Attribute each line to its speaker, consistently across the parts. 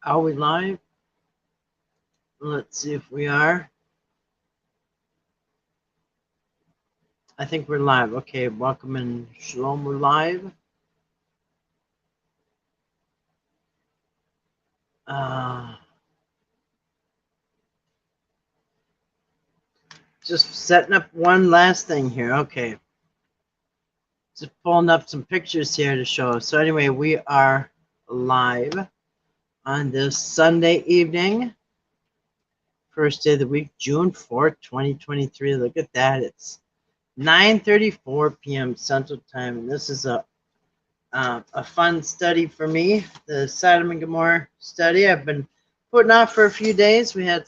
Speaker 1: Are we live? Let's see if we are. I think we're live. Okay, welcome and shalom. We're live. Just setting up one last thing here. Okay, just pulling up some pictures here to show. So anyway, we are live on this Sunday evening, first day of the week, June 4th, 2023. Look at that. It's 9:34 p.m. Central Time, and this is a fun study for me, the Sodom and Gomorrah study. I've been putting off for a few days. We had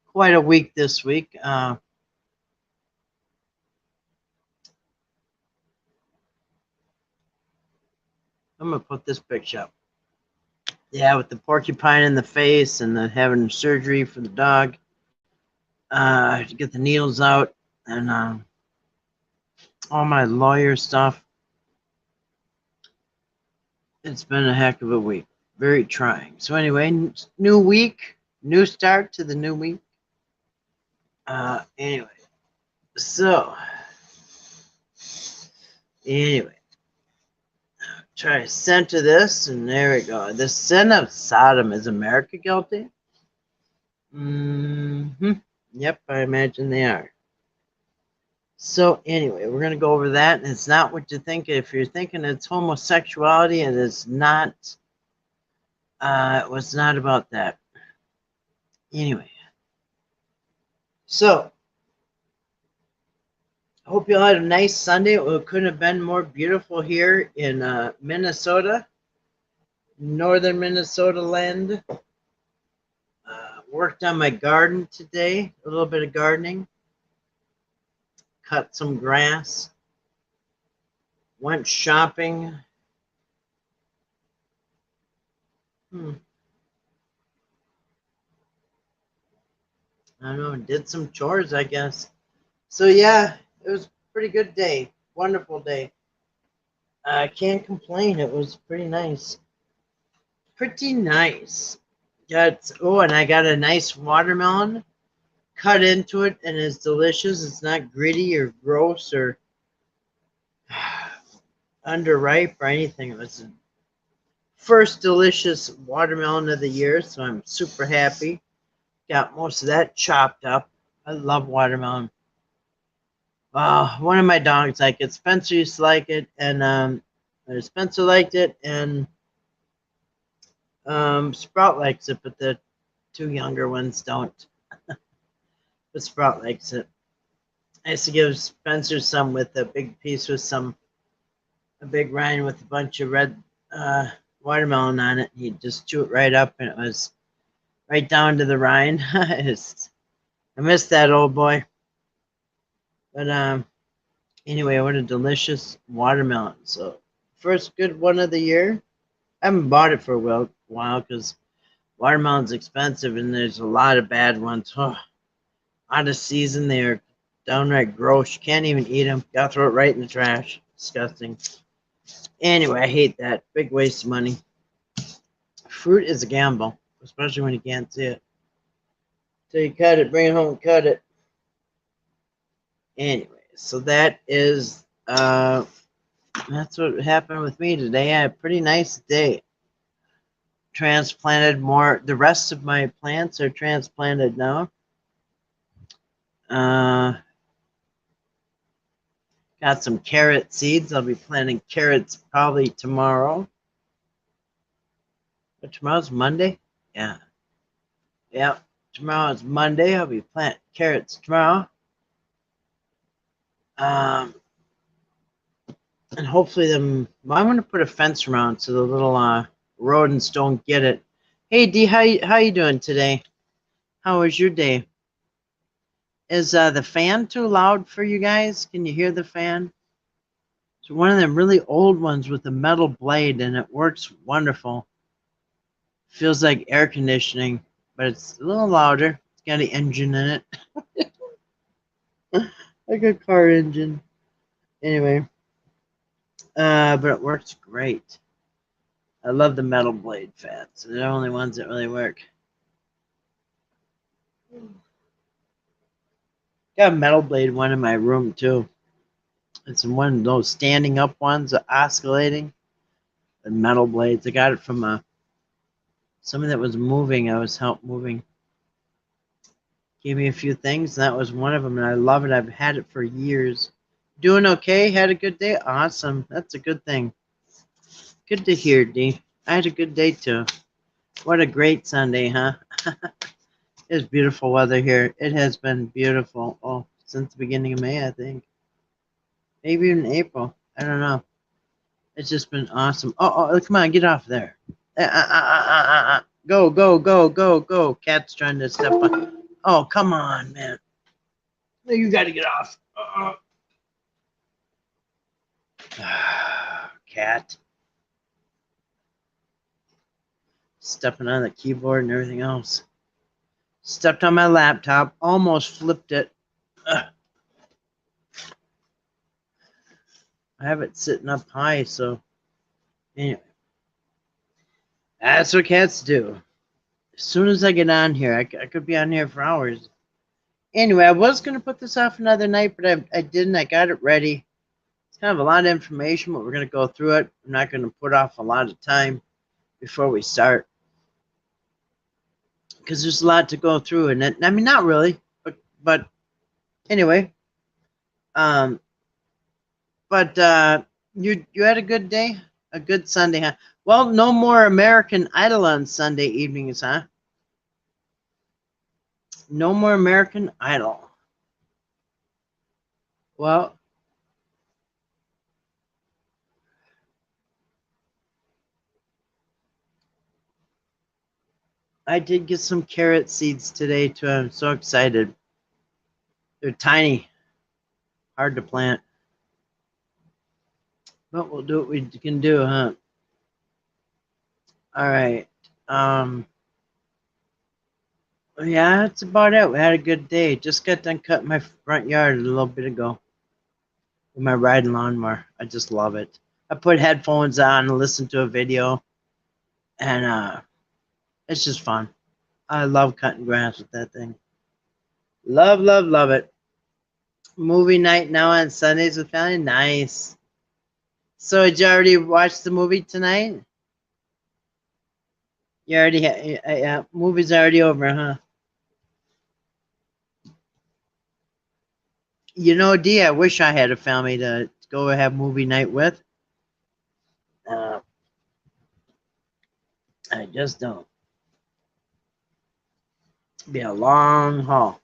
Speaker 1: quite a week this week. I'm gonna put this picture up. Yeah, with the porcupine in the face and having surgery for the dog to get the needles out and all my lawyer stuff. It's been a heck of a week. Very trying. So anyway, new week, new start to the new week. Anyway, try to center this, and there we go. The sin of Sodom. Is America guilty? Yep, I imagine they are. So anyway, we're going to go over that, and it's not what you think. If you're thinking it's homosexuality, it is not. It was not about that. Anyway, so I hope you all had a nice Sunday. It couldn't have been more beautiful here in Minnesota, northern Minnesota land. Worked on my garden today, a little bit of gardening. Cut some grass. Went shopping. I don't know, did some chores, I guess. So yeah, it was a pretty good day. Wonderful day. I can't complain. It was pretty nice. Pretty nice. And I got a nice watermelon. Cut into it, and it's delicious. It's not gritty or gross or underripe or anything. It was the first delicious watermelon of the year, so I'm super happy. Got most of that chopped up. I love watermelon. One of my dogs like it. Spencer used to like it, and Spencer liked it, and Sprout likes it, but the two younger ones don't. But Sprout likes it. I used to give Spencer some with a big piece with a big rind with a bunch of red watermelon on it. He'd just chew it right up, and it was right down to the rind. I miss that old boy. But anyway, what a delicious watermelon. So first good one of the year. I haven't bought it for a while because watermelon's expensive and there's a lot of bad ones. Out of season, they're downright gross. You can't even eat them. Gotta throw it right in the trash. Disgusting. Anyway, I hate that. Big waste of money. Fruit is a gamble, especially when you can't see it. So you cut it, bring it home and cut it. Anyway, so that's what happened with me today. I had a pretty nice day. Transplanted more. The rest of my plants are transplanted now. Got some carrot seeds. I'll be planting carrots probably tomorrow. But tomorrow's Monday? Yeah. Yep. Tomorrow's Monday. I'll be planting carrots tomorrow. And hopefully I'm going to put a fence around so the little rodents don't get it. Hey, Dee, how you doing today? How was your day? Is the fan too loud for you guys? Can you hear the fan? It's one of them really old ones with a metal blade, and it works wonderful. Feels like air conditioning, but it's a little louder. It's got an engine in it. Like a car engine. Anyway. But it works great. I love the metal blade fans. They're the only ones that really work. Got a metal blade one in my room too. It's one of those standing up ones, oscillating. The metal blades. I got it from someone that was moving. I was help moving. Gave me a few things, and that was one of them, and I love it. I've had it for years. Doing okay? Had a good day? Awesome. That's a good thing. Good to hear, D. I had a good day too. What a great Sunday, huh? It's beautiful weather here. It has been beautiful. Oh, since the beginning of May, I think. Maybe even April. I don't know. It's just been awesome. Oh, come on, get off there. Go, go, go, go, go. Cat's trying to step on. Oh, come on, man. You got to get off. Cat. Stepping on the keyboard and everything else. Stepped on my laptop. Almost flipped it. I have it sitting up high, so anyway. That's what cats do. As soon as I get on here, I could be on here for hours. Anyway, I was going to put this off another night, but I didn't. I got it ready. It's kind of a lot of information, but we're going to go through it. I'm not going to put off a lot of time before we start, because there's a lot to go through. And I mean, not really, but anyway. You had a good day? A good Sunday, huh? Well, no more American Idol on Sunday evenings, huh? No more American Idol. Well, I did get some carrot seeds today, too. I'm so excited. They're tiny. Hard to plant. But we'll do what we can do, huh? All right. Yeah, that's about it. We had a good day. Just got done cutting my front yard a little bit ago with my riding lawnmower. I just love it. I put headphones on and listen to a video, and it's just fun. I love cutting grass with that thing. Love, love, love it. Movie night now on Sundays with family. Nice. So did you already watch the movie tonight? You already yeah, movie's already over, huh? You know, D, I wish I had a family to go have movie night with. I just don't. It'd be a long haul.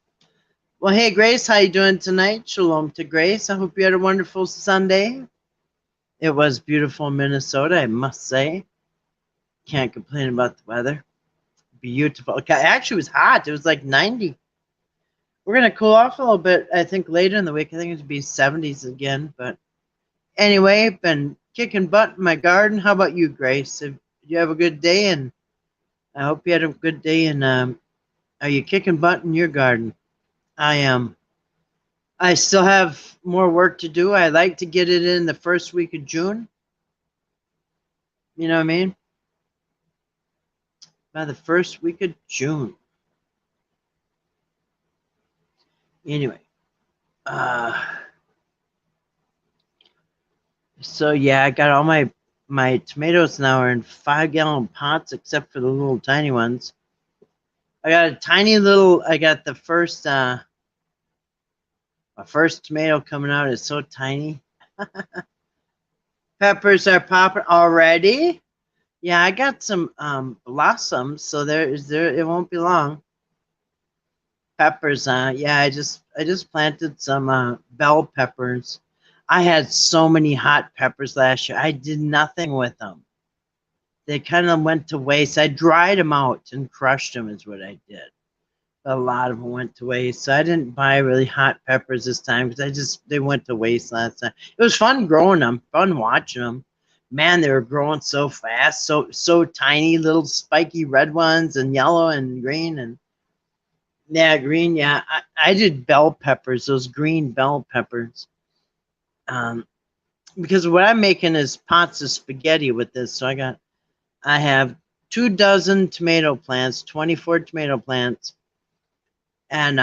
Speaker 1: Well, hey, Grace, how you doing tonight? Shalom to Grace. I hope you had a wonderful Sunday. It was beautiful in Minnesota, I must say. Can't complain about the weather. Beautiful. Actually, it was hot. It was like 90. We're going to cool off a little bit, I think, later in the week. I think it's going to be 70s again. But anyway, been kicking butt in my garden. How about you, Grace? Did you have a good day? And I hope you had a good day. And are you kicking butt in your garden? I am. I still have more work to do. I like to get it in the first week of June. You know what I mean? By the first week of June. Anyway. So yeah, I got all my tomatoes now are in 5-gallon pots, except for the little tiny ones. I got a tiny little. I got the first. My first tomato coming out is so tiny. Peppers are popping already. Yeah, I got some blossoms, so it won't be long. Peppers, yeah, I just planted some bell peppers. I had so many hot peppers last year. I did nothing with them. They kind of went to waste. I dried them out and crushed them is what I did. A lot of them went to waste. So I didn't buy really hot peppers this time because they went to waste last time. It was fun growing them, fun watching them. Man, they were growing so fast, so tiny, little spiky red ones and yellow and green and yeah, green. Yeah, I did bell peppers, those green bell peppers. Because what I'm making is pots of spaghetti with this. So I got I have 24 tomato plants, 24 tomato plants, and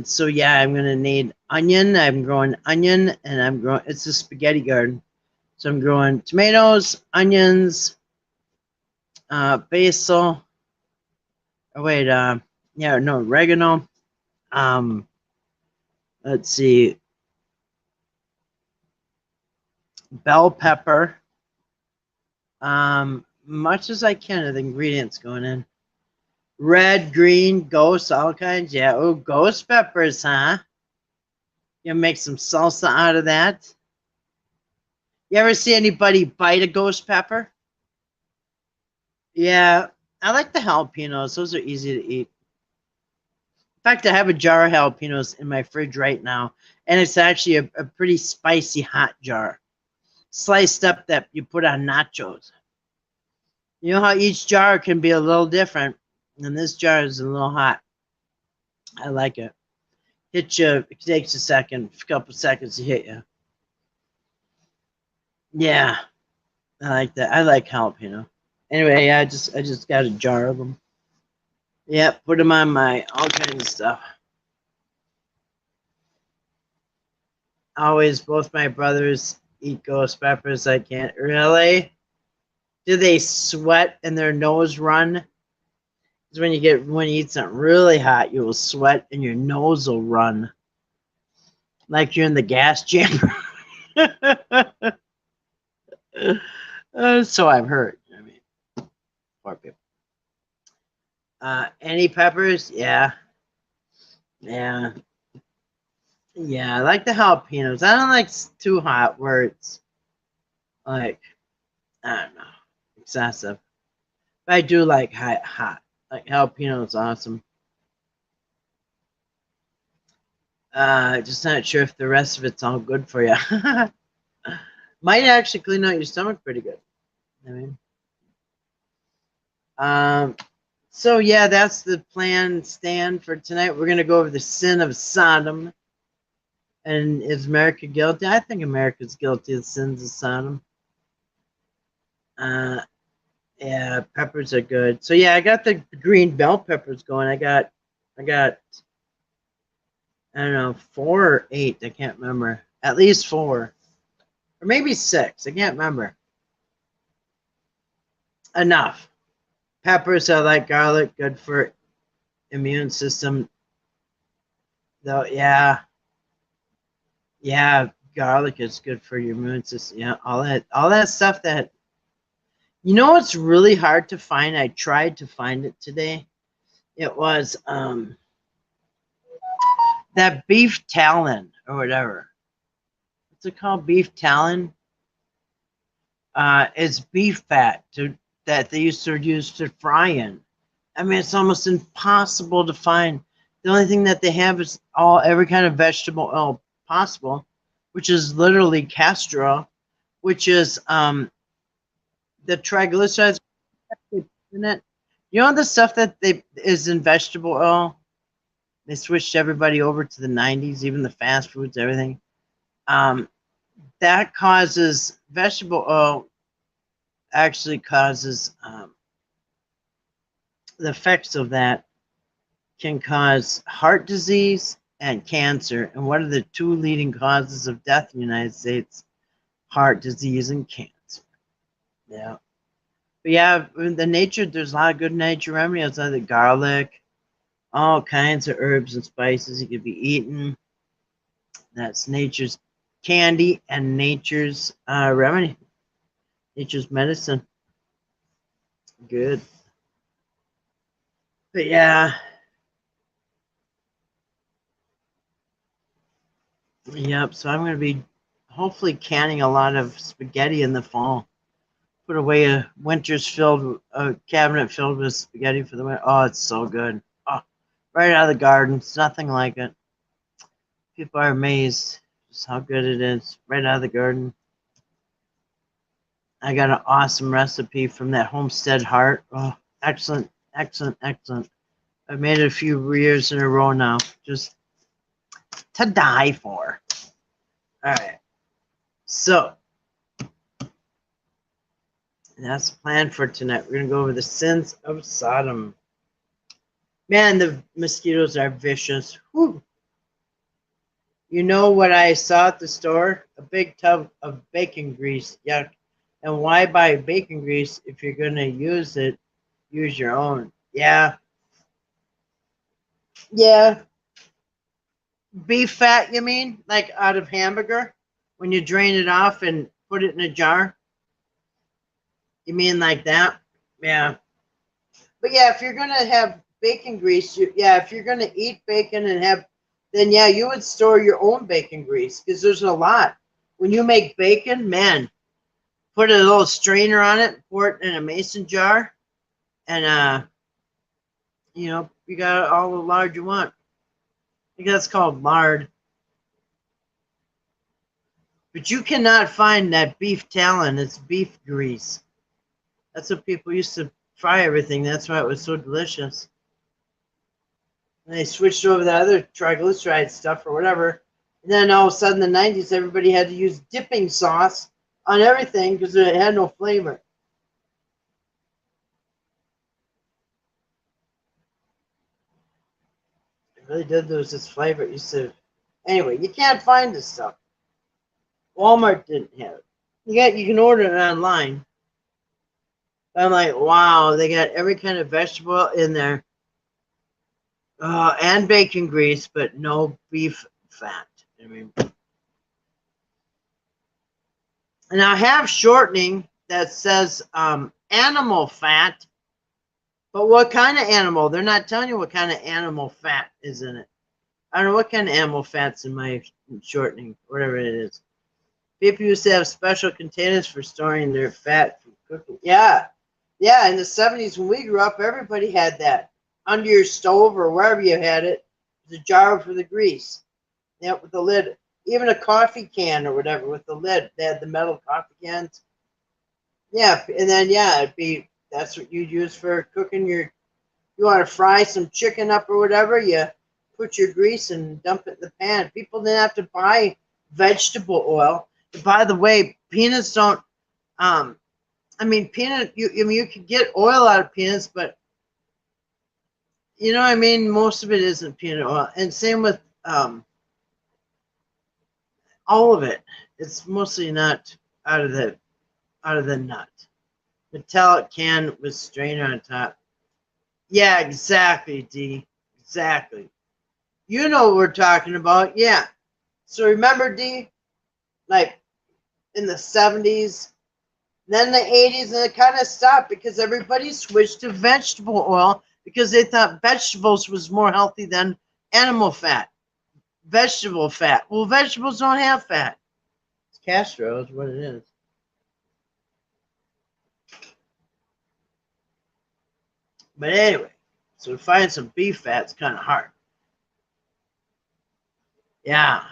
Speaker 1: so yeah, I'm gonna need onion. I'm growing onion, and I'm growing. It's a spaghetti garden, so I'm growing tomatoes, onions, basil. Oh wait, yeah, no, oregano. Um, let's see, bell pepper. Much as I can of the ingredients going in. Red, green, ghost, all kinds. Yeah. Oh, ghost peppers, huh? You make some salsa out of that. You ever see anybody bite a ghost pepper? Yeah. I like the jalapenos. Those are easy to eat. In fact, I have a jar of jalapenos in my fridge right now, and it's actually a pretty spicy hot jar. Sliced up that you put on nachos. You know how each jar can be a little different, and this jar is a little hot. I like it. Hit you. It takes a second, a couple seconds to hit you. Yeah, I like that. I like jalapeno. Anyway, yeah, I just got a jar of them. Yeah, put them on my all kinds of stuff. Always, both my brothers eat ghost peppers. I can't really. Do they sweat and their nose run? Because when you eat something really hot, you will sweat and your nose will run like you're in the gas chamber. So I've heard. I mean, poor people. Any peppers? Yeah, yeah, yeah. I like the jalapenos. I don't like too hot where it's like I don't know excessive. But I do like hot. Like jalapeno is awesome. Just not sure if the rest of it's all good for you. Might actually clean out your stomach pretty good. I mean, um, so yeah, that's the plan stand for tonight. We're gonna go over the sin of Sodom. And is America guilty? I think America's guilty of the sins of Sodom. Uh, yeah, peppers are good. So yeah, I got the green bell peppers going. I got, I don't know, 4 or 8. I can't remember. At least 4, or maybe 6. I can't remember. Enough. Peppers are like garlic, good for immune system. Though, yeah, garlic is good for your immune system. Yeah, all that stuff that. You know what's really hard to find? I tried to find it today. It was that beef talon or whatever. What's it called? Beef talon. It's beef fat that they used to use to fry in. I mean, it's almost impossible to find. The only thing that they have is every kind of vegetable oil possible, which is literally castor oil, which is the triglycerides in it. You know the stuff that is in vegetable oil. They switched everybody over to the 90s, even the fast foods, everything. That causes vegetable oil. Actually, causes the effects of that can cause heart disease and cancer. And what are the 2 leading causes of death in the United States? Heart disease and cancer. Yeah. But yeah, in the nature, there's a lot of good nature remedies, like the garlic, all kinds of herbs and spices you could be eating. That's nature's candy and nature's remedy, nature's medicine. Good. But yeah, yep. So I'm going to be hopefully canning a lot of spaghetti in the fall. Put away a cabinet filled with spaghetti for the winter. Oh, it's so good. Oh, right out of the garden. It's nothing like it. People are amazed just how good it is. Right out of the garden. I got an awesome recipe from that Homestead Heart. Oh, excellent, excellent, excellent. I've made it a few years in a row now. Just to die for. All right. So, And that's the plan for tonight. We're going to go over the sins of Sodom. Man, the mosquitoes are vicious. Whew. You know what I saw at the store? A big tub of bacon grease. Yuck. And why buy bacon grease if you're going to use it? Use your own. Yeah. Yeah. Beef fat, you mean? Like out of hamburger? When you drain it off and put it in a jar? You mean like that? Yeah. But yeah, if you're going to have bacon grease, if you're going to eat bacon and have, then yeah, you would store your own bacon grease because there's a lot. When you make bacon, man, put a little strainer on it, pour it in a mason jar, and you got all the lard you want. I think that's called lard. But you cannot find that beef talon. It's beef grease. That's what people used to fry everything. That's why it was so delicious. And they switched over the other triglyceride stuff or whatever. And then all of a sudden in the 90s, everybody had to use dipping sauce on everything because it had no flavor. It really did lose its flavor. It used to. Anyway, you can't find this stuff. Walmart didn't have it. You can order it online. I'm like, wow, they got every kind of vegetable in there. And bacon grease, but no beef fat. I mean, and I have shortening that says animal fat, but what kind of animal? They're not telling you what kind of animal fat is in it. I don't know what kind of animal fat's in my shortening, whatever it is. People used to have special containers for storing their fat for cooking. Yeah, in the 70s when we grew up, everybody had that. Under your stove or wherever you had it, the jar for the grease. Yep, with the lid. Even a coffee can or whatever with the lid. They had the metal coffee cans. Yeah, and then that's what you'd use for cooking you want to fry some chicken up or whatever, you put your grease and dump it in the pan. People didn't have to buy vegetable oil. By the way, peanuts don't you could get oil out of peanuts, but most of it isn't peanut oil. And same with all of it. It's mostly not out of the nut. Metallic can with strainer on top. Yeah, exactly, D. Exactly. You know what we're talking about. Yeah. So remember, D, like in the 70s, then the 80s, and it kind of stopped because everybody switched to vegetable oil because they thought vegetables was more healthy than animal fat. Vegetable fat. Well, vegetables don't have fat. It's castor is what it is. But anyway, so to find some beef fat's kind of hard. Yeah.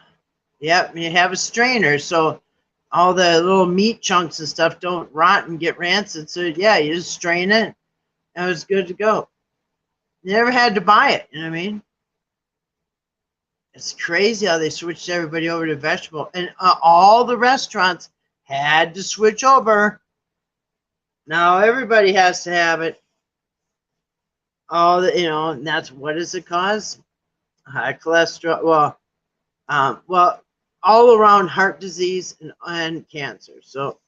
Speaker 1: Yep, you have a strainer, so all the little meat chunks and stuff don't rot and get rancid. So yeah, you just strain it, and it's good to go. You never had to buy it, you know what I mean? It's crazy how they switched everybody over to vegetable, and all the restaurants had to switch over. Now everybody has to have it. And that's what does it cause? High cholesterol. Well, all around heart disease and cancer. So,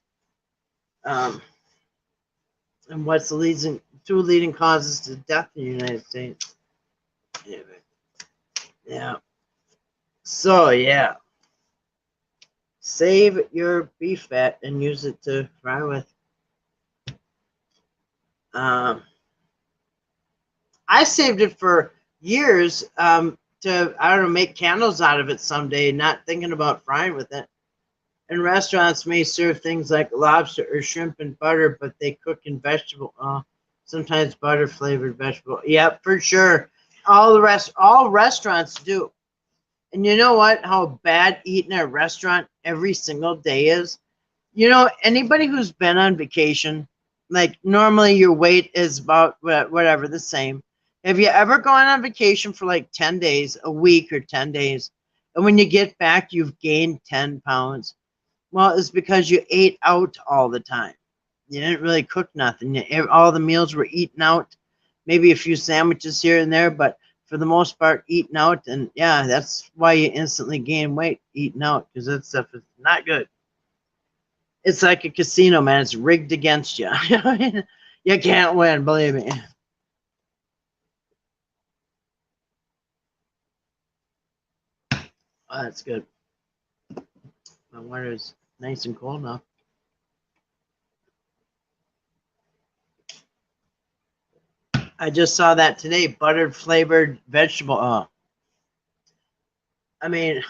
Speaker 1: and what's the two leading causes to death in the United States? Anyway, yeah. So yeah, save your beef fat and use it to fry with. I saved it for years to, I don't know, make candles out of it someday, not thinking about frying with it. And restaurants may serve things like lobster or shrimp and butter, but they cook in vegetable, sometimes butter flavored vegetable. Yep, for sure. All restaurants do. And you know what? How bad eating at a restaurant every single day is? Anybody who's been on vacation, like normally your weight is about whatever, the same. Have you ever gone on vacation for like 10 days, a week or 10 days, and when you get back, you've gained 10 pounds? Well, it's because you ate out all the time. You didn't really cook nothing. All the meals were eaten out, maybe a few sandwiches here and there, but for the most part, eaten out. And yeah, that's why you instantly gain weight eating out, because that stuff is not good. It's like a casino, man. It's rigged against you. You can't win, believe me. Oh, that's good. My water is nice and cold now. I just saw that today, buttered flavored vegetable. Oh, I mean,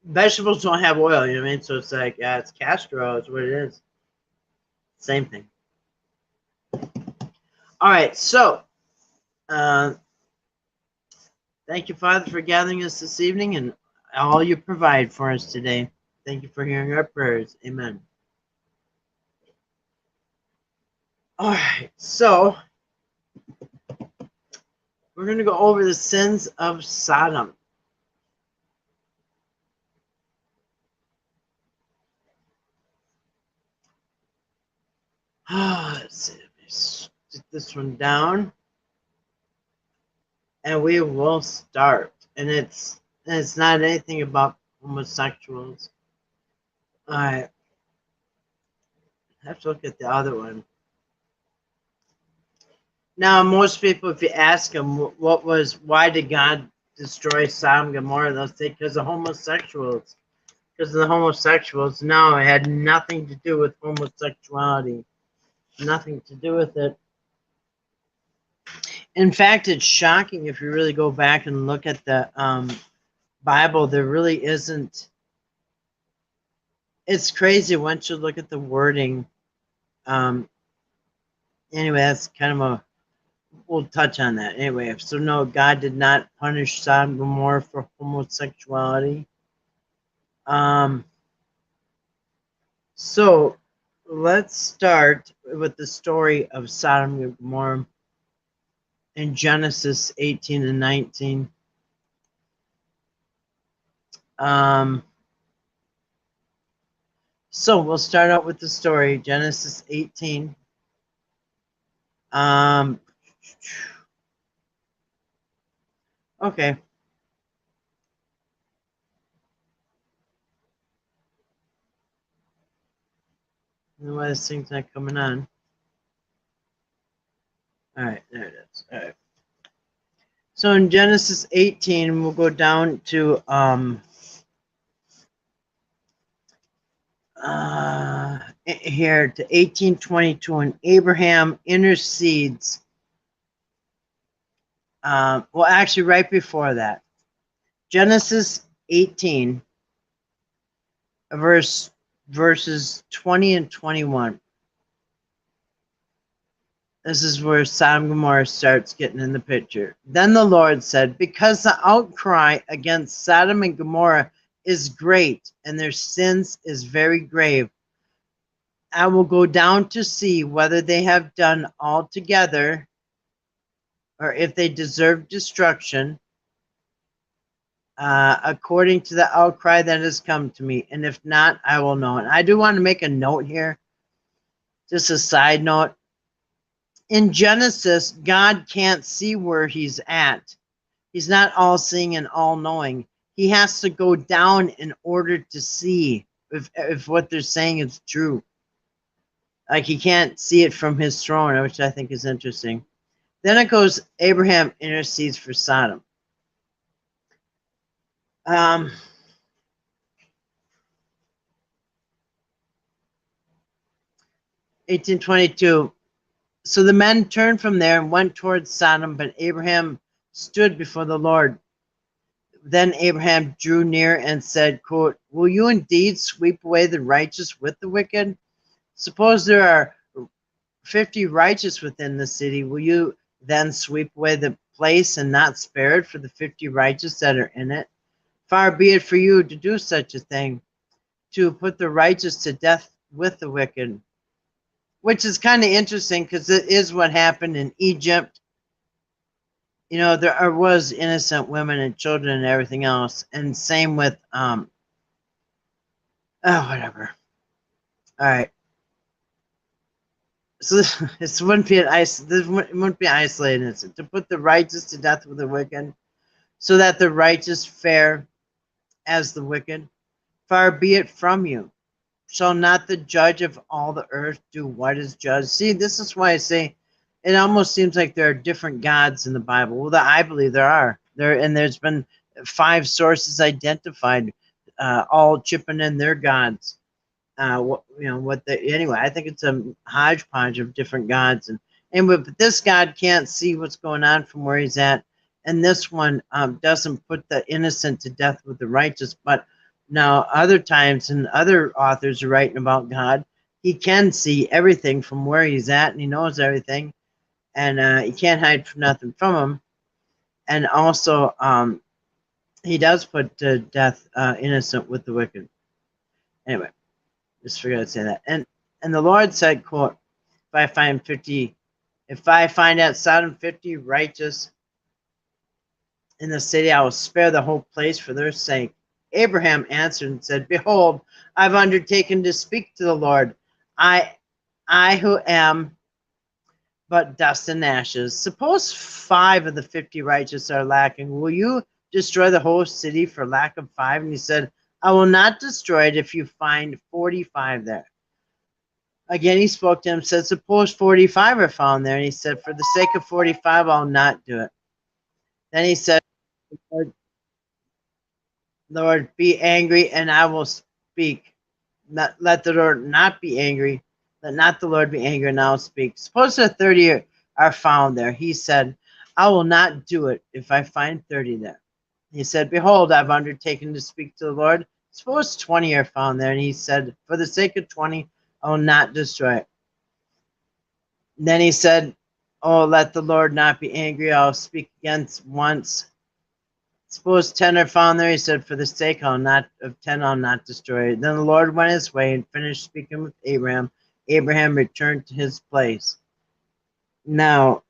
Speaker 1: vegetables don't have oil, you know what I mean? So it's like, yeah, it's castor oil, is what it is. Same thing. All right, so thank you, Father, for gathering us this evening and all you provide for us today. Thank you for hearing our prayers. Amen. All right, so we're going to go over the sins of Sodom. Let's see. Let me get this one down. And we will start. And it's not anything about homosexuals. All right. I have to look at the other one. Now, most people, if you ask them why did God destroy Sodom and Gomorrah, they'll say because of homosexuals. Because of the homosexuals. No, it had nothing to do with homosexuality. Nothing to do with it. In fact, it's shocking if you really go back and look at the Bible. There really isn't. It's crazy once you look at the wording. Anyway, that's kind of a. We'll touch on that anyway. So no, God did not punish Sodom and Gomorrah for homosexuality. So let's start with the story of Sodom and Gomorrah in Genesis 18 and 19. So we'll start out with the story, Genesis 18. Okay. I don't know why this thing's not coming on. All right, there it is. All right. So in Genesis 18, we'll go down to here to 18:22, and Abraham intercedes. Well, actually, right before that, Genesis 18, verses 20 and 21. This is where Sodom and Gomorrah starts getting in the picture. Then the Lord said, because the outcry against Sodom and Gomorrah is great, and their sins is very grave, I will go down to see whether they have done altogether, or if they deserve destruction, according to the outcry that has come to me. And if not, I will know. And I do want to make a note here, just a side note. In Genesis, God can't see where he's at. He's not all-seeing and all-knowing. He has to go down in order to see if what they're saying is true. Like, he can't see it from his throne, which I think is interesting. Then it goes, Abraham intercedes for Sodom. 18:22. So the men turned from there and went towards Sodom, but Abraham stood before the Lord. Then Abraham drew near and said, quote, will you indeed sweep away the righteous with the wicked? Suppose there are 50 righteous within the city. Will you then sweep away the place and not spare it for the 50 righteous that are in it? Far be it for you to do such a thing, to put the righteous to death with the wicked. Which is kind of interesting because it is what happened in Egypt. You know, there was innocent women and children and everything else. And same with, whatever. All right. So this wouldn't be this wouldn't be isolated incident. To put the righteous to death with the wicked, so that the righteous fare as the wicked. Far be it from you. Shall not the judge of all the earth do what is judged? See, this is why I say it almost seems like there are different gods in the Bible. Well, I believe there are. There's been 5 sources identified, all chipping in their gods. Anyway, I think it's a hodgepodge of different gods, and but this God can't see what's going on from where he's at, and this one doesn't put the innocent to death with the righteous. But now other times, and other authors are writing about God, he can see everything from where he's at, and he knows everything, and he can't hide nothing from him. And also, he does put to death innocent with the wicked. Anyway, just forgot to say that. And the Lord said, quote, if I find at Sodom 50 righteous in the city, I will spare the whole place for their sake. Abraham answered and said, behold, I've undertaken to speak to the Lord. I who am but dust and ashes. Suppose 5 of the 50 righteous are lacking. Will you destroy the whole city for lack of 5? And he said, I will not destroy it if you find 45 there. Again, he spoke to him, said, suppose 45 are found there. And he said, for the sake of 45, I'll not do it. Then he said, Lord, be angry, and I will speak. Let the Lord not be angry. Let not the Lord be angry, and I will speak. Suppose the 30 are found there. He said, I will not do it if I find 30 there. He said, behold, I've undertaken to speak to the Lord. Suppose 20 are found there. And he said, for the sake of 20, I will not destroy it. And then he said, oh, let the Lord not be angry. I'll speak against once. Suppose 10 are found there. He said, for the sake of 10, I'll not destroy it. Then the Lord went his way and finished speaking with Abraham. Abraham returned to his place. Now,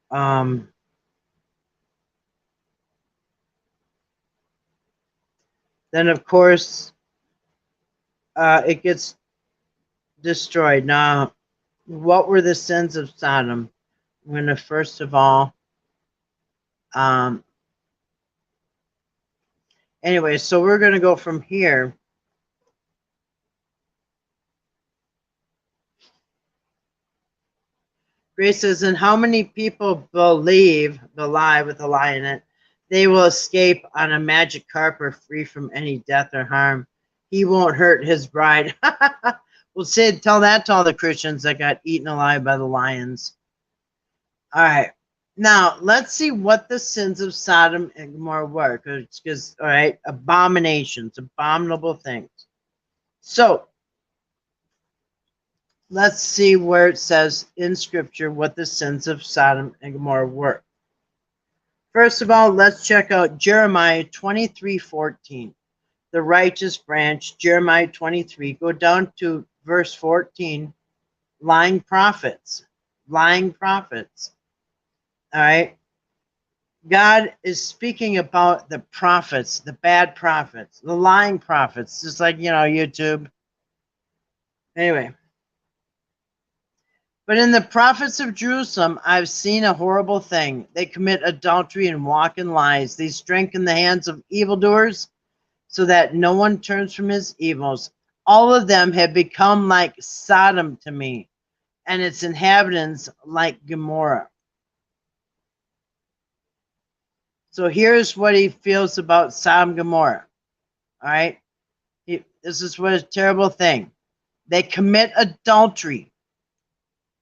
Speaker 1: then of course, it gets destroyed. Now, what were the sins of Sodom? I'm going to first of all, anyway, so we're going to go from here. Grace says, and how many people believe the lie with a lie in it? They will escape on a magic carpet free from any death or harm. He won't hurt his bride. Well, Sid, tell that to all the Christians that got eaten alive by the lions. All right. Now, let's see what the sins of Sodom and Gomorrah were. Because, all right, abominations, abominable things. So, let's see where it says in Scripture what the sins of Sodom and Gomorrah were. First of all, let's check out Jeremiah 23:14. The righteous branch, Jeremiah 23. Go down to verse 14. Lying prophets. Lying prophets. All right. God is speaking about the prophets, the bad prophets, the lying prophets, just like, YouTube. Anyway. But in the prophets of Jerusalem, I've seen a horrible thing. They commit adultery and walk in lies. They strengthen the hands of evildoers so that no one turns from his evils. All of them have become like Sodom to me, and its inhabitants like Gomorrah. So here's what he feels about Sodom and Gomorrah. All right? This is what a terrible thing. They commit adultery.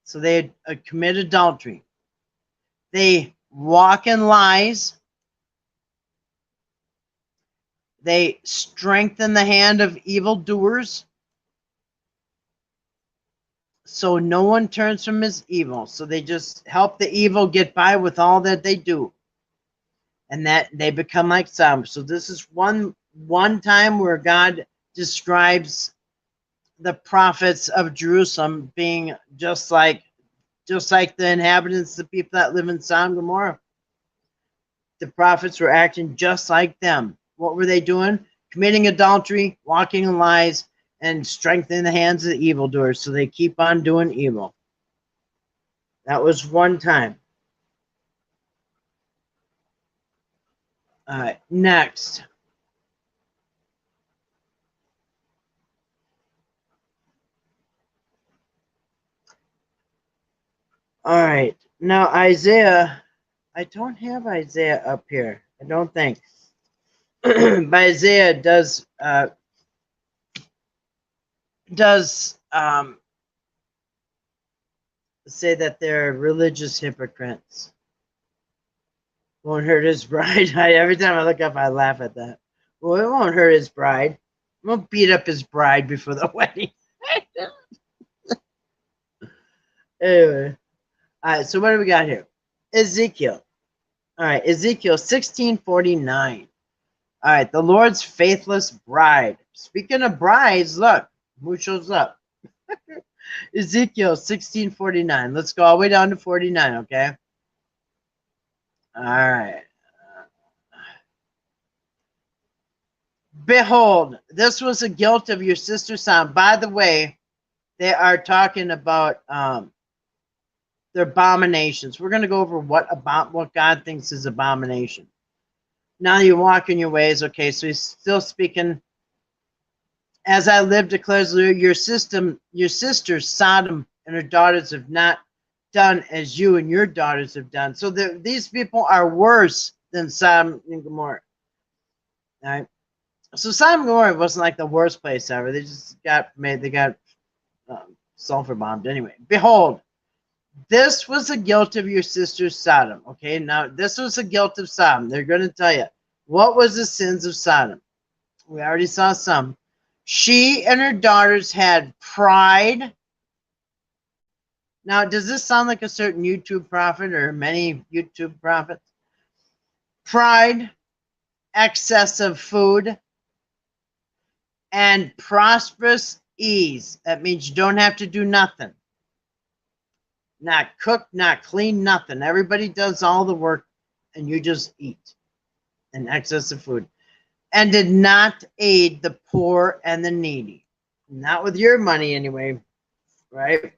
Speaker 1: So they commit adultery. They walk in lies. They strengthen the hand of evildoers, so no one turns from his evil. So they just help the evil get by with all that they do, and that they become like Sodom. So this is one time where God describes the prophets of Jerusalem being just like the inhabitants, the people that live in Sodom and Gomorrah. The prophets were acting just like them. What were they doing? Committing adultery, walking in lies, and strengthening the hands of the evildoers. So they keep on doing evil. That was one time. All right, next. All right, now Isaiah. I don't have Isaiah up here. I don't think. But Isaiah does say that they're religious hypocrites. Won't hurt his bride. Every time I look up, I laugh at that. Well, it won't hurt his bride. Won't beat up his bride before the wedding. Anyway, all right. So what do we got here? Ezekiel. All right, Ezekiel 16:49. All right, the Lord's faithless bride. Speaking of brides, look who shows up. Ezekiel 16:49. Let's go all the way down to 49, okay? All right. Behold, this was the guilt of your sister Sodom. By the way, they are talking about their abominations. We're going to go over what God thinks is abomination. Now you walk in your ways. Okay, so he's still speaking. As I live, declares the Lord, your sisters Sodom and her daughters have not done as you and your daughters have done. So these people are worse than Sodom and Gomorrah. All right. So Sodom and Gomorrah wasn't like the worst place ever. They just got sulfur bombed anyway. Behold, this was the guilt of your sister Sodom. Okay, now this was the guilt of Sodom. They're going to tell you what was the sins of Sodom. We already saw some. She and her daughters had pride. Now, does this sound like a certain YouTube prophet or many YouTube prophets? Pride, excess of food, and prosperous ease. That means you don't have to do nothing. Not cook, not clean, nothing. Everybody does all the work and you just eat. And excess of food. And did not aid the poor and the needy. Not with your money anyway, right?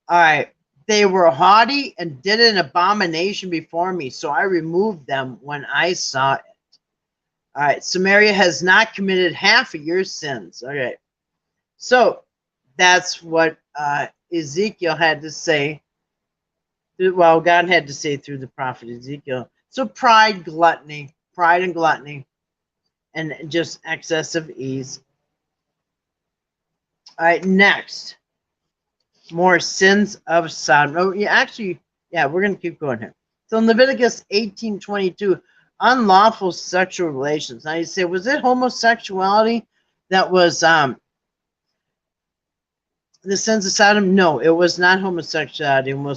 Speaker 1: All right. They were haughty and did an abomination before me, so I removed them when I saw it. All right. Samaria has not committed half of your sins. Okay. So that's what Ezekiel had to say. Well, God had to say through the prophet Ezekiel. So pride and gluttony, and just excessive ease. All right, next. More sins of Sodom. Oh, yeah, we're going to keep going here. So in Leviticus 18:22, unlawful sexual relations. Now you say, was it homosexuality that was the sins of Sodom? No, it was not homosexuality, and we'll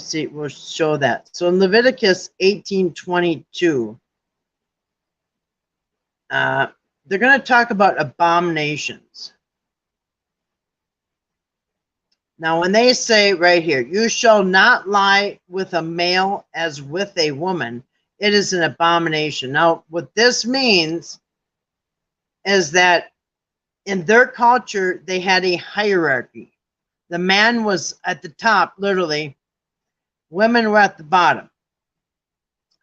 Speaker 1: show that. So in Leviticus 18:22, they're going to talk about abominations. Now, when they say right here, you shall not lie with a male as with a woman, it is an abomination. Now, what this means is that in their culture, they had a hierarchy. The man was at the top, literally. Women were at the bottom,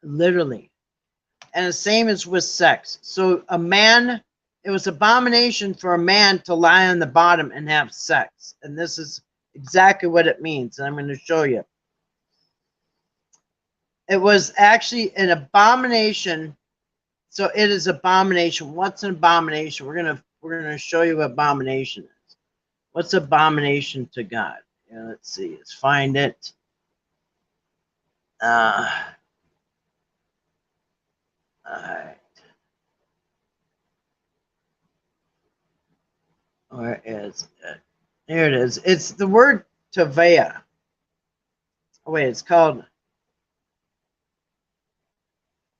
Speaker 1: literally. And the same as with sex. So it was abomination for a man to lie on the bottom and have sex. And this is exactly what it means, and I'm going to show you. It was actually an abomination. So it is abomination. What's an abomination? We're gonna show you what abomination is. What's abomination to God? Yeah, let's see. Let's find it. All right. Where is it? Here it is. It's the word tavea. Oh, wait, it's called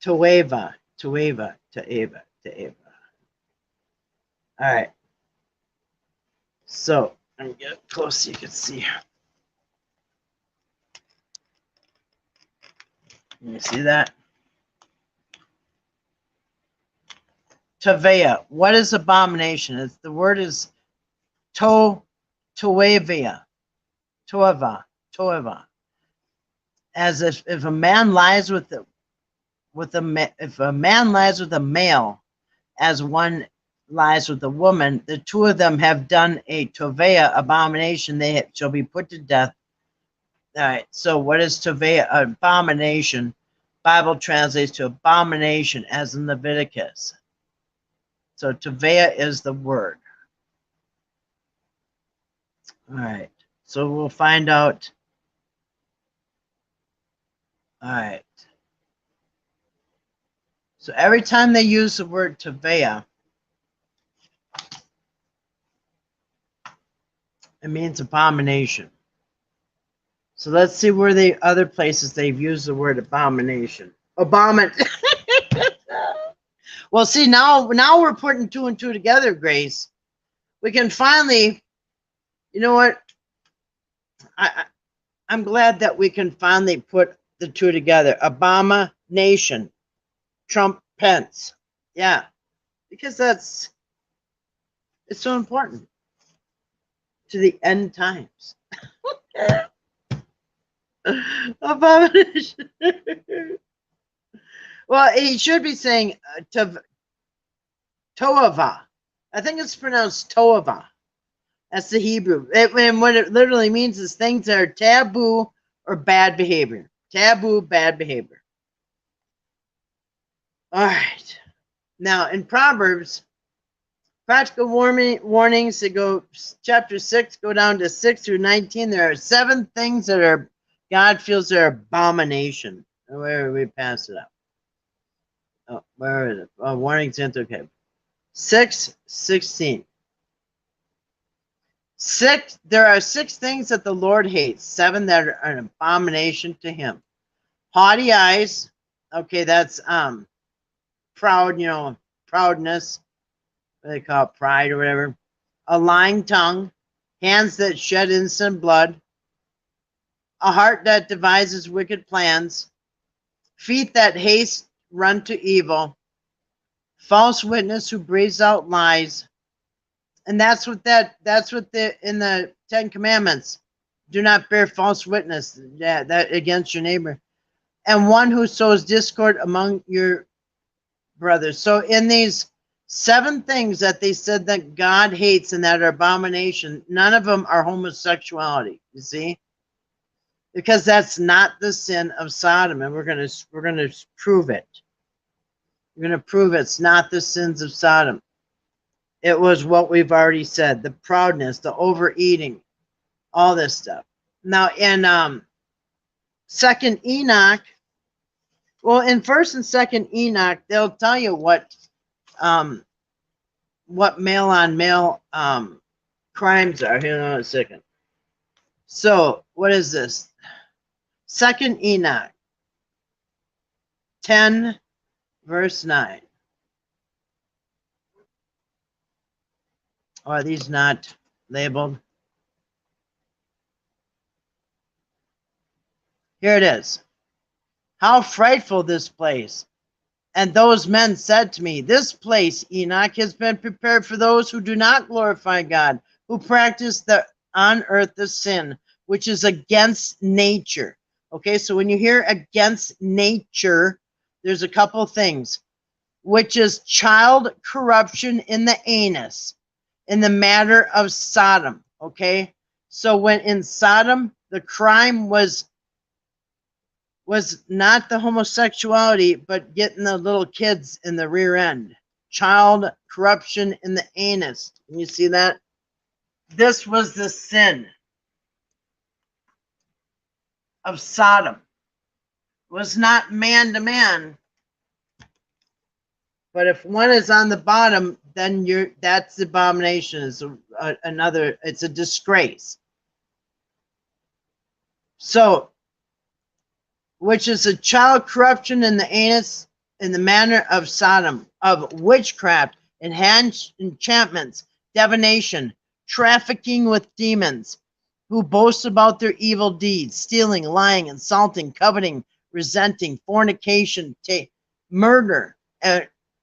Speaker 1: Toeva. All right. So let me get close so you can see. You see that? Tavea. What is abomination? The word is toeva. as if a man lies with if a man lies with a male, as one lies with a woman, the two of them have done a tovea, abomination. They shall be put to death. All right. So what is tovea? Abomination. Bible translates to abomination, as in Leviticus. So tovea is the word. All right. So we'll find out. All right. So every time they use the word tovea, it means abomination. So let's see where the other places they've used the word abomination. Well, see, now we're putting two and two together, Grace. We can finally, you know what? I'm glad that we can finally put the two together. Abomination. Trump Pence. Yeah. Because it's so important to the end times. Abomination. Well, he should be saying toava. I think it's pronounced toava. That's the Hebrew. And what it literally means is things that are taboo or bad behavior. Taboo, bad behavior. All right. Now, in Proverbs, practical warnings that go chapter 6, go down to 6 through 19. There are 7 things that are God feels are abomination. Where we pass it up? Oh, where is it? Oh, warnings into okay. 6:16. 6. There are 6 things that the Lord hates. 7 that are an abomination to Him. Haughty eyes. Okay, that's proud. Proudness. What they call it, pride or whatever. A lying tongue. Hands that shed innocent blood. A heart that devises wicked plans. Feet that haste run to evil. False witness who breathes out lies. And that's what in the 10 Commandments. Do not bear false witness that against your neighbor. And one who sows discord among your brothers. So in these 7 things that they said that God hates and that are abomination, none of them are homosexuality. You see? Because that's not the sin of Sodom, and we're gonna prove it. We're gonna prove it's not the sins of Sodom. It was what we've already said: the proudness, the overeating, all this stuff. Now in 2nd Enoch, well, in 1st and 2nd Enoch, they'll tell you what male on male crimes are. Hang on a second. So what is this? 2nd Enoch 10 verse 9. Are these not labeled? Here it is. How frightful this place. And those men said to me, this place, Enoch, has been prepared for those who do not glorify God, who practice on earth the sin, which is against nature. Okay, so when you hear against nature, there's a couple things, which is child corruption in the anus, in the matter of Sodom. Okay, so when in Sodom, the crime was not the homosexuality, but getting the little kids in the rear end. Child corruption in the anus. Can you see that? This was the sin of Sodom. It was not man to man. But if one is on the bottom, then that's the abomination. It's it's a disgrace. So, which is a child corruption in the anus, in the manner of Sodom, of witchcraft, enchantments, divination, trafficking with demons, who boast about their evil deeds, stealing, lying, insulting, coveting, resenting, fornication, murder,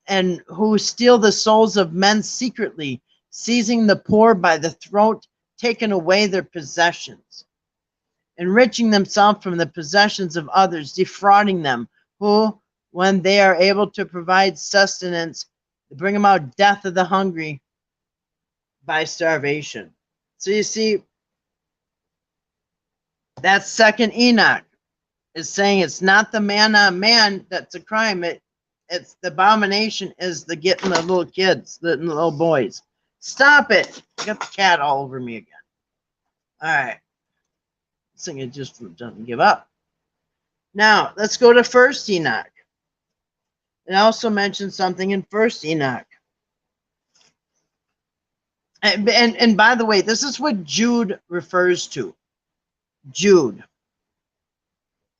Speaker 1: and who steal the souls of men secretly, seizing the poor by the throat, taking away their possessions. enriching themselves from the possessions of others, defrauding them, who, when they are able to provide sustenance, bring about death of the hungry by starvation. So you see, that second Enoch is saying it's not the man on man that's a crime. It's the abomination is the getting the little kids, the little boys. Stop it. I got the cat all over me again. All right. This thing, it just doesn't give up. Now, let's go to First Enoch. It also mentions something in First Enoch. And by the way, this is what Jude refers to. Jude,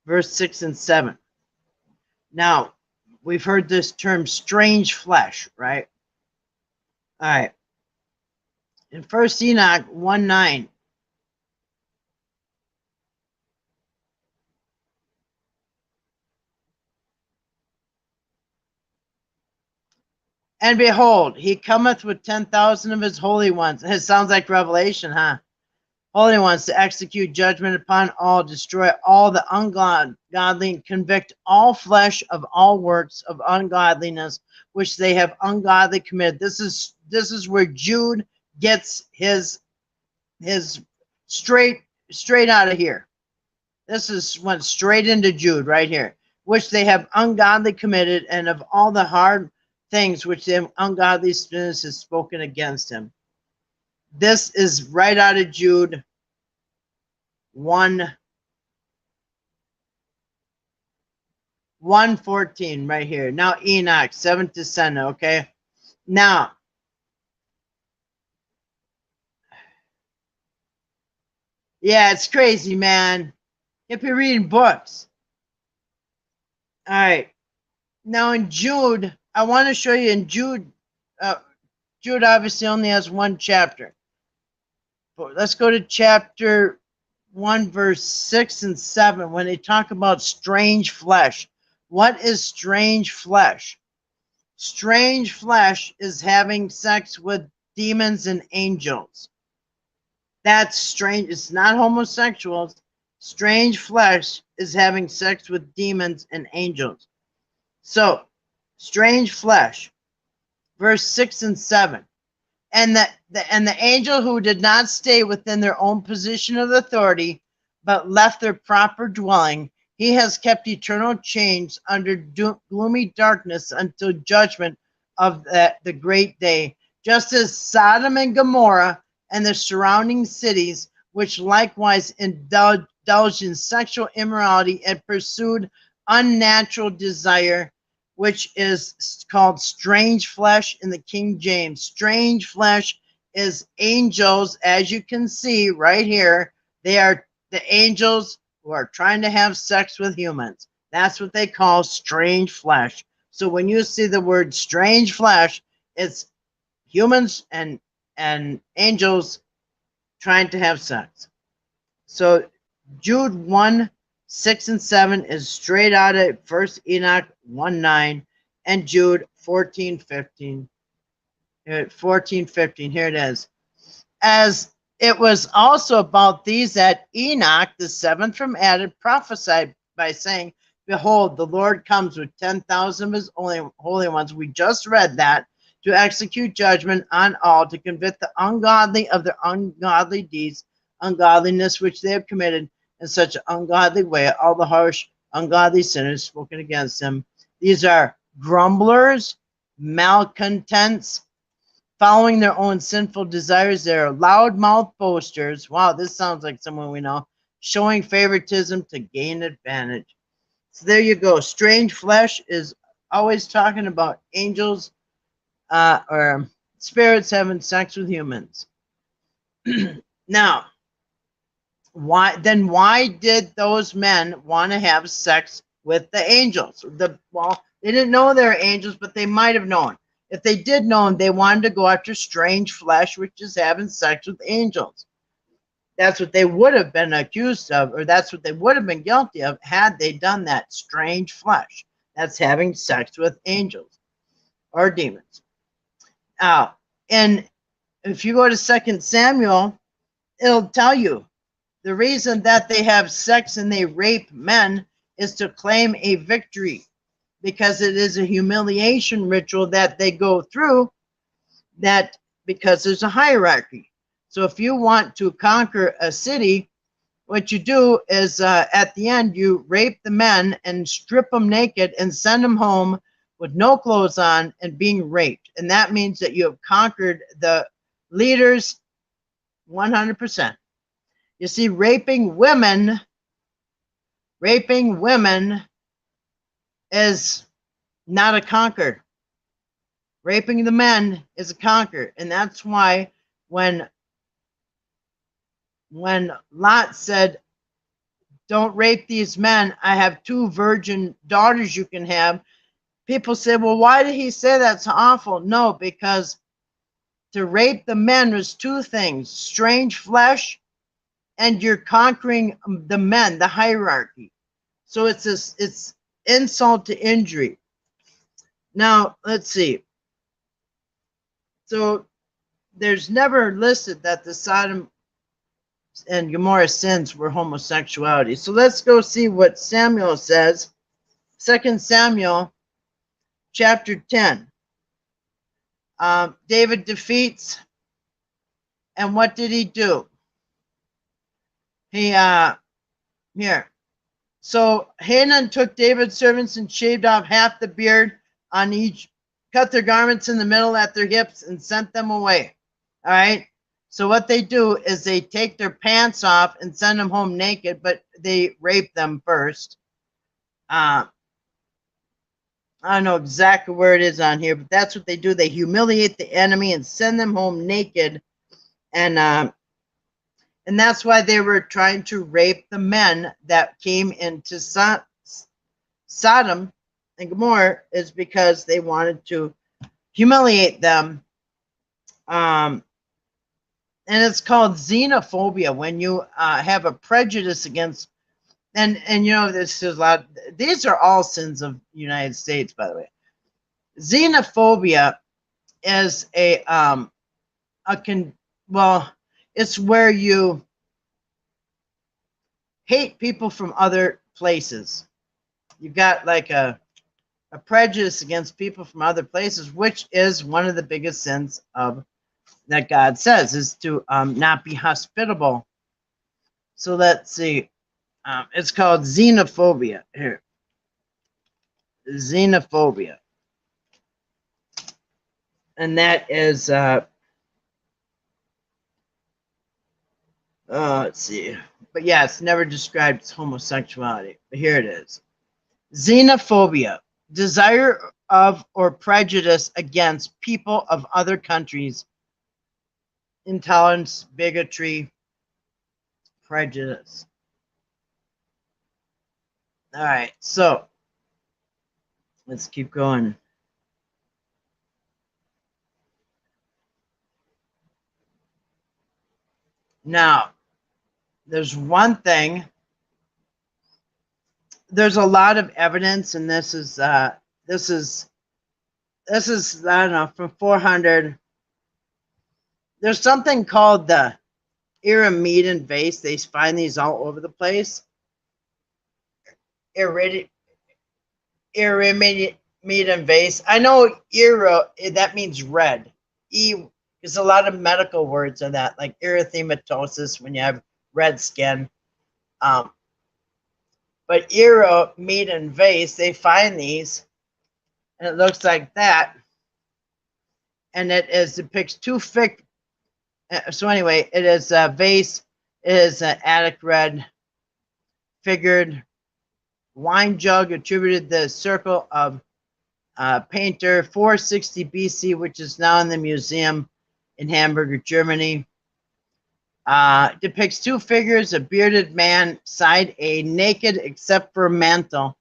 Speaker 1: verse 6 and 7. Now, we've heard this term strange flesh, right? All right. In First Enoch 1:9. And behold, he cometh with 10,000 of his holy ones. It sounds like Revelation, huh? Holy ones to execute judgment upon all, destroy all the ungodly, convict all flesh of all works of ungodliness, which they have ungodly committed. This is where Jude gets his straight out of here. This went straight into Jude right here, which they have ungodly committed, and of all the hard things which the ungodly spirits has spoken against him. This is right out of Jude 1:14 right here. Now Enoch, 7th descendant, okay? Now, yeah, it's crazy, man. If you're reading books. All right. Now in Jude, I want to show you in Jude, Jude obviously only has one chapter. But let's go to chapter 1, verse 6 and 7, when they talk about strange flesh. What is strange flesh? Strange flesh is having sex with demons and angels. That's strange. It's not homosexuals. Strange flesh is having sex with demons and angels. So, strange flesh, verse 6 and 7. And the angel who did not stay within their own position of authority, but left their proper dwelling, he has kept eternal chains under gloomy darkness until judgment of the great day. Just as Sodom and Gomorrah and the surrounding cities, which likewise indulged in sexual immorality and pursued unnatural desire, which is called strange flesh in the King James. Strange flesh is angels, as you can see right here. They are the angels who are trying to have sex with humans. That's what they call strange flesh. So when you see the word strange flesh, it's humans and angels trying to have sex. So Jude 1, 6 and 7 is straight out of 1 Enoch 1:9 and Jude 14:15. 14:15, here it is. As it was also about these that Enoch, the seventh from Adam, prophesied by saying, behold, the Lord comes with 10,000 of his holy ones. We just read that, to execute judgment on all, to convict the ungodly of their ungodly deeds, ungodliness which they have committed in such an ungodly way, all the harsh, ungodly sinners spoken against him. These are grumblers, malcontents, following their own sinful desires. They're loudmouth boasters. Wow, this sounds like someone we know. Showing favoritism to gain advantage. So there you go. Strange flesh is always talking about angels or spirits having sex with humans. Now, why did those men want to have sex with the angels? Well, they didn't know they were angels, but they might have known. If they did know, they wanted to go after strange flesh, which is having sex with angels. That's what they would have been accused of, or that's what they would have been guilty of had they done that. Strange flesh. That's having sex with angels or demons. And if you go to 2 Samuel, it'll tell you The reason that they have sex and they rape men is to claim a victory, because it is a humiliation ritual that they go through, that because there's a hierarchy. So if you want to conquer a city, what you do is at the end, you rape the men and strip them naked and send them home with no clothes on and being raped. And that means that you have conquered the leaders 100%. You see, raping women is not a conquer. Raping the men is a conquer. And that's why when Lot said, don't rape these men, I have 2 virgin daughters you can have, people say, well, why did he say that's awful? No, because to rape the men was 2 things: strange flesh, and you're conquering the men, the hierarchy. So it's insult to injury. Now, let's see. So there's never listed that the Sodom and Gomorrah sins were homosexuality. So let's go see what Samuel says. 2 Samuel chapter 10. David defeats, and what did he do? He here. So Hanan took David's servants and shaved off half the beard on each, cut their garments in the middle at their hips, and sent them away. All right. So what they do is they take their pants off and send them home naked, but they rape them first. I don't know exactly where it is on here, but that's what they do. They humiliate the enemy and send them home naked. And that's why they were trying to rape the men that came into Sodom and Gomorrah, is because they wanted to humiliate them. And it's called xenophobia, when you have a prejudice against, and you know, this is a lot. These are all sins of the United States, by the way. Xenophobia is it's where you hate people from other places. You've got like a prejudice against people from other places, which is one of the biggest sins of that God says, is to not be hospitable. So let's see. It's called xenophobia. Here. Xenophobia. And that is, let's see. But yeah, it's never described as homosexuality. But here it is. Xenophobia. Desire of or prejudice against people of other countries. Intolerance, bigotry, prejudice. All right, so let's keep going. Now, there's one thing. There's a lot of evidence, and this is I don't know, from 400. There's something called the Eremitan vase. They find these all over the place. Eremitan vase. I know that means red. There's a lot of medical words in that, like erythematosis, when you have red skin. But Eremitan vase, they find these, and it looks like that. And it depicts 2 fig. So anyway, it is a vase. It is an Attic red figured wine jug attributed the circle of painter 460 BC, which is now in the museum in Hamburg, Germany. Depicts 2 figures: a bearded man, side A, naked except for a mantle,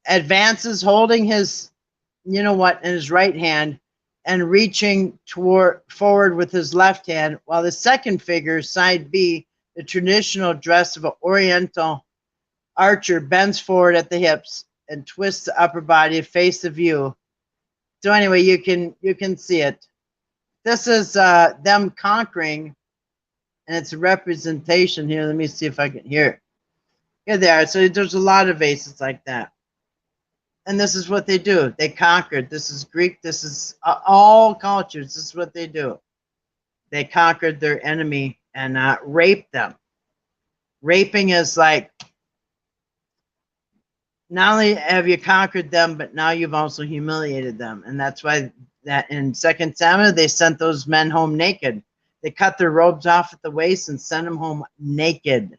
Speaker 1: advances holding his, in his right hand, and reaching forward with his left hand, while the second figure, side B, the traditional dress of an Oriental archer, bends forward at the hips and twists the upper body to face the view. So anyway, you can see it. This is them conquering And it's a representation here. Let me see if I can hear it. Here they are. So there's a lot of vases like that. And this is what they do. They conquered. This is Greek. This is all cultures. This is what they do. They conquered their enemy and raped them. Raping is like, not only have you conquered them, but now you've also humiliated them. And that's why that in 2 Samuel, they sent those men home naked. They cut their robes off at the waist and sent them home naked.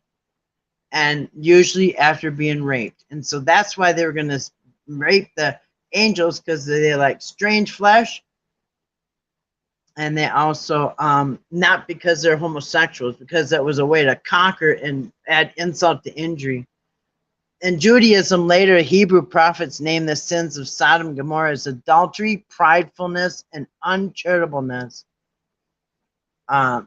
Speaker 1: And usually after being raped. And so that's why they were going to rape the angels, because they like strange flesh. And they also, not because they're homosexuals, because that was a way to conquer and add insult to injury. In Judaism, later Hebrew prophets named the sins of Sodom and Gomorrah as adultery, pridefulness, and uncharitableness. I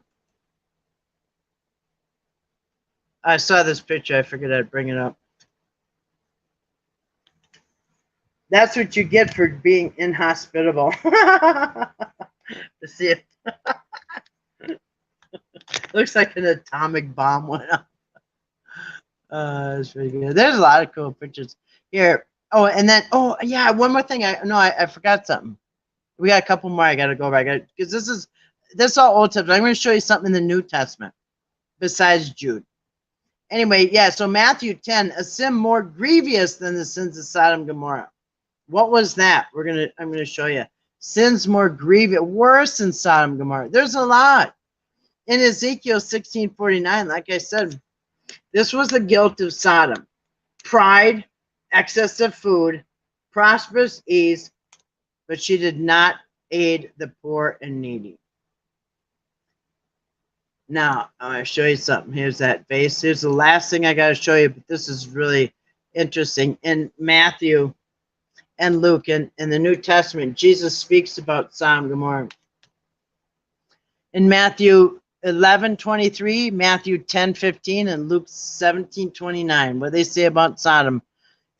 Speaker 1: saw this picture. I figured I'd bring it up. That's what you get for being inhospitable. To see it. Looks like an atomic bomb went up. That's pretty good. There's a lot of cool pictures here. Oh, and then, oh yeah, one more thing. I forgot something. We got a couple more. I got to go back because this is all Old Testament. I'm going to show you something in the New Testament besides Jude. Anyway, yeah. So Matthew 10, a sin more grievous than the sins of Sodom and Gomorrah. What was that? I'm gonna show you. Sins more grievous, worse than Sodom and Gomorrah. There's a lot. In Ezekiel 16:49, like I said, this was the guilt of Sodom. Pride, excess of food, prosperous ease, but she did not aid the poor and needy. Now, I'm going to show you something. Here's that vase. Here's the last thing I got to show you, but this is really interesting. In Matthew and Luke, in the New Testament, Jesus speaks about Sodom and Gomorrah. In Matthew 11:23, Matthew 10:15, and Luke 17:29, what they say about Sodom.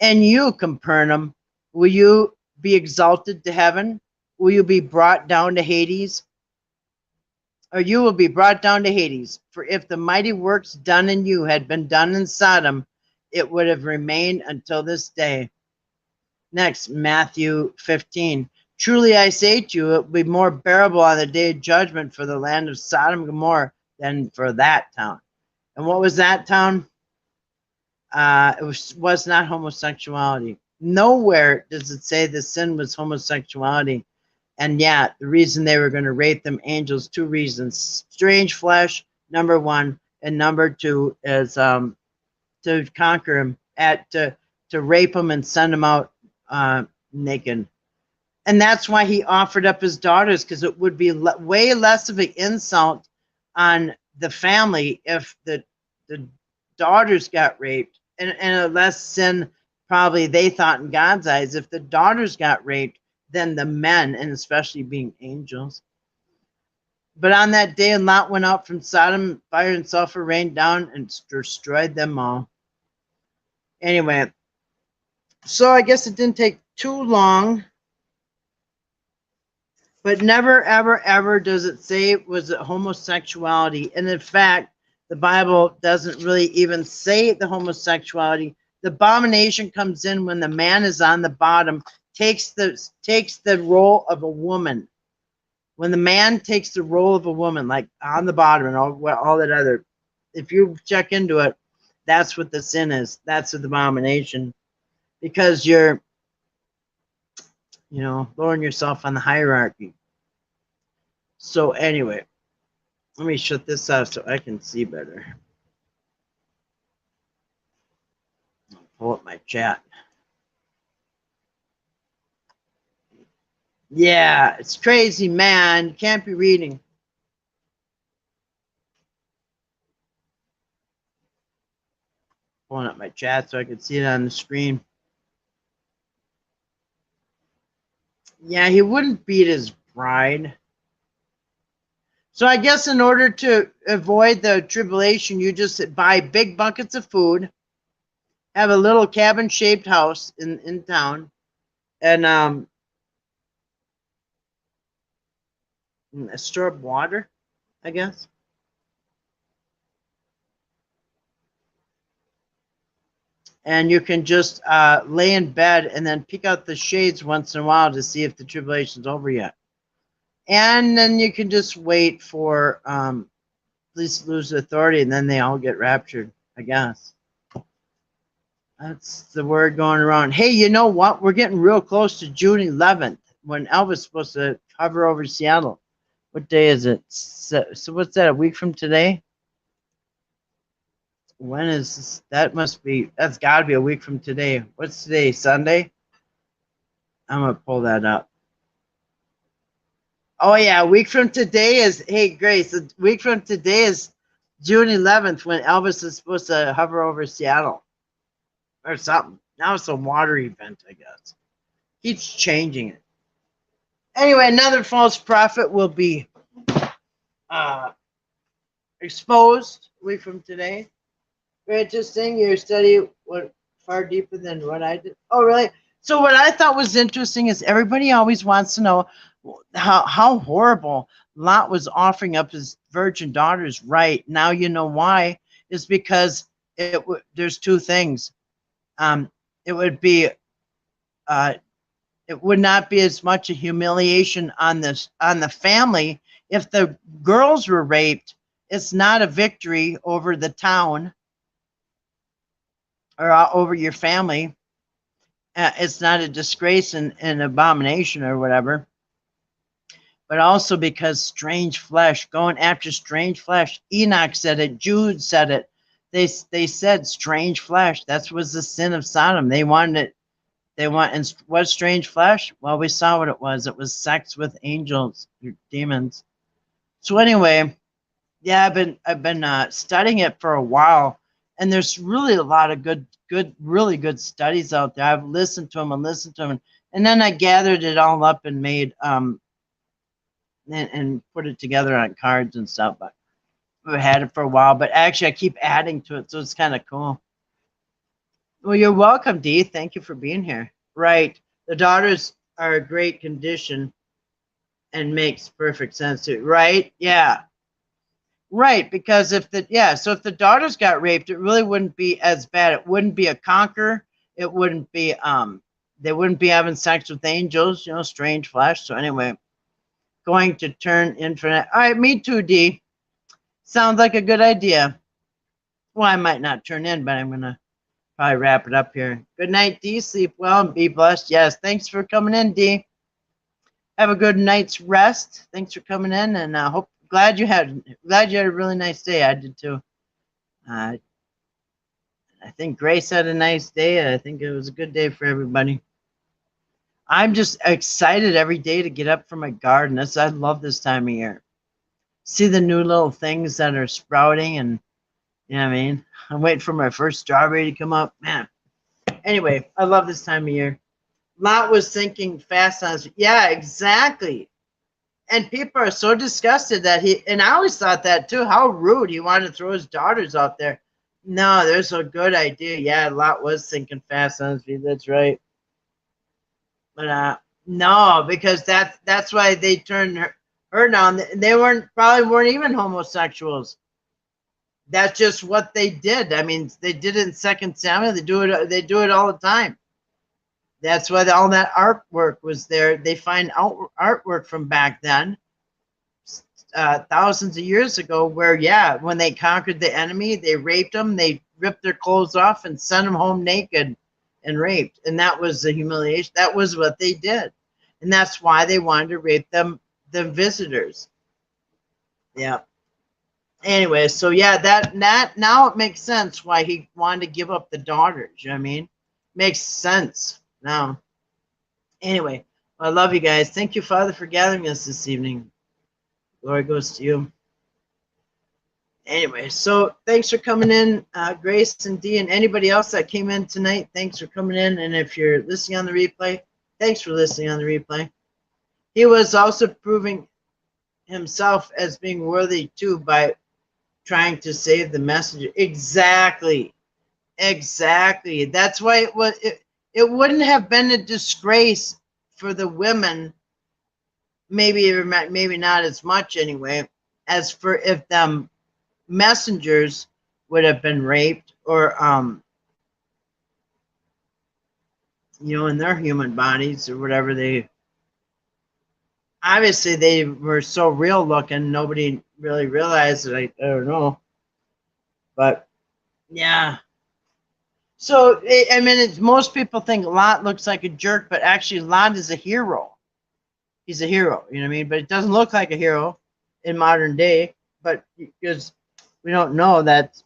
Speaker 1: And you, Capernaum, will you be exalted to heaven? Will you be brought down to Hades? Or you will be brought down to Hades. For if the mighty works done in you had been done in Sodom, it would have remained until this day. Next, Matthew 15. Truly I say to you, it will be more bearable on the day of judgment for the land of Sodom and Gomorrah than for that town. And what was that town? It was not homosexuality. Nowhere does it say the sin was homosexuality. And yeah, the reason they were going to rape them angels, two reasons. Strange flesh, number one, and number two is to conquer him, to rape him and send him out naked. And that's why he offered up his daughters, because it would be way less of an insult on the family if the daughters got raped, and a less sin probably they thought in God's eyes if the daughters got raped than the men, and especially being angels. But on that day, Lot went out from Sodom, fire and sulfur rained down and destroyed them all. Anyway, so I guess it didn't take too long. But never, ever, ever does it say it was homosexuality. And in fact, the Bible doesn't really even say the homosexuality. The abomination comes in when the man is on the bottom, takes the role of a woman. When the man takes the role of a woman, like on the bottom and all that other, if you check into it, that's what the sin is. That's the abomination. Because you're, lowering yourself on the hierarchy. So anyway, let me shut this off so I can see better. I'll pull up my chat. Yeah, it's crazy, man. You can't be reading. Pulling up my chat so I can see it on the screen. Yeah, he wouldn't beat his bride. So I guess in order to avoid the tribulation, you just buy big buckets of food, have a little cabin-shaped house in town, and store up water, I guess. And you can just lay in bed and then peek out the shades once in a while to see if the tribulation's over yet. And then you can just wait for police to lose authority, and then they all get raptured, I guess. That's the word going around. Hey, you know what? We're getting real close to June 11th when Elvis is supposed to hover over Seattle. What day is it? So what's that, a week from today? When is this? That must be, that's got to be a week from today. What's today, Sunday? I'm going to pull that up. Oh, yeah, a week from today is, hey, Grace, a week from today is June 11th when Elvis is supposed to hover over Seattle. Or something. Now it's a water event, I guess. Keeps changing it. Anyway, another false prophet will be exposed a week from today. Very interesting. Your study went far deeper than what I did. Oh, really? So what I thought was interesting is everybody always wants to know how horrible Lot was offering up his virgin daughters. Right now, you know why? Is because there's two things. It would be it would not be as much a humiliation on the family if the girls were raped. It's not a victory over the town or over your family. It's not a disgrace and abomination or whatever. But also because strange flesh, going after strange flesh. Enoch said it. Jude said it. They said strange flesh. That was the sin of Sodom. They wanted it. And what strange flesh? Well, we saw what it was. It was sex with angels, demons. So anyway, yeah, I've been studying it for a while, and there's really a lot of really good studies out there. I've listened to them and then I gathered it all up and made and put it together on cards and stuff. But I've had it for a while, but actually I keep adding to it, so it's kind of cool. Well, you're welcome, Dee. Thank you for being here. Right. The daughters are a great condition and makes perfect sense too. Right? Yeah. Right. Because if the daughters got raped, it really wouldn't be as bad. It wouldn't be a conquer. It wouldn't be they wouldn't be having sex with angels, strange flesh. So anyway, going to turn infinite. All right, me too, Dee. Sounds like a good idea. Well, I might not turn in, but I'm gonna probably wrap it up here. Good night, Dee. Sleep well and be blessed. Yes, thanks for coming in, Dee. Have a good night's rest. Thanks for coming in, and glad you had a really nice day. I did too. I think Grace had a nice day. I think it was a good day for everybody. I'm just excited every day to get up from my garden. I love this time of year. See the new little things that are sprouting, and you know what I mean? I'm waiting for my first strawberry to come up. Man. Anyway, I love this time of year. Lot was thinking fast on his, yeah, exactly. And people are so disgusted that and I always thought that too, how rude he wanted to throw his daughters out there. No, there's a good idea. Yeah, Lot was thinking fast on his feet. That's right. But no, because that's why they turned her down. They probably weren't even homosexuals. That's just what they did. I mean, they did it in 2 Samuel. They do it all the time. That's why all that artwork was there. They find artwork from back then, thousands of years ago, where, yeah, when they conquered the enemy, they raped them, they ripped their clothes off and sent them home naked and raped. And that was the humiliation. That was what they did. And that's why they wanted to rape them, the visitors. Yeah. Anyway, so yeah, that now it makes sense why he wanted to give up the daughters. You know what I mean? Makes sense now. Anyway, I love you guys. Thank you, Father, for gathering us this evening. Glory goes to you. Anyway, so thanks for coming in, Grace and Dee, and anybody else that came in tonight. Thanks for coming in. And if you're listening on the replay, thanks for listening on the replay. He was also proving himself as being worthy too by trying to save the messenger. Exactly. That's why it wouldn't have been a disgrace for the women, maybe not as much anyway, as for if them messengers would have been raped or you know, in their human bodies or whatever. They obviously they were so real looking, nobody really realized it. I don't know, but yeah. So I mean, most people think Lot looks like a jerk, but actually Lot is a hero. He's a hero, you know what I mean? But it doesn't look like a hero in modern day, but because we don't know that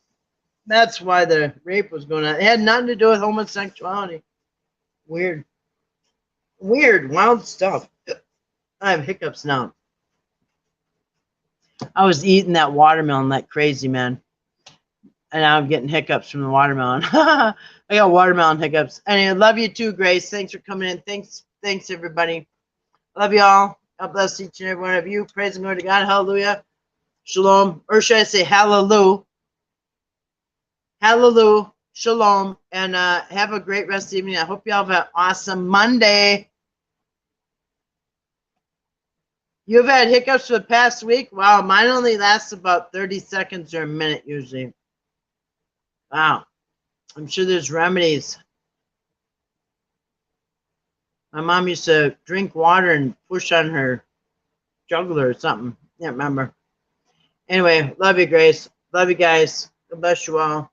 Speaker 1: that's why the rape was going on. It had nothing to do with homosexuality. Weird, weird, wild stuff. I have hiccups now. I was eating that watermelon like crazy, man. And now I'm getting hiccups from the watermelon. I got watermelon hiccups. Anyway, love you too, Grace. Thanks for coming in. Thanks everybody. Love you all. God bless each and every one of you. Praise and glory to God. Hallelujah. Shalom. Or should I say hallelujah? Hallelujah. Shalom. And have a great rest of the evening. I hope you all have an awesome Monday. You've had hiccups for the past week? Wow, mine only lasts about 30 seconds or a minute usually. Wow. I'm sure there's remedies. My mom used to drink water and push on her jugular or something. Can't remember. Anyway, love you, Grace. Love you guys. God bless you all.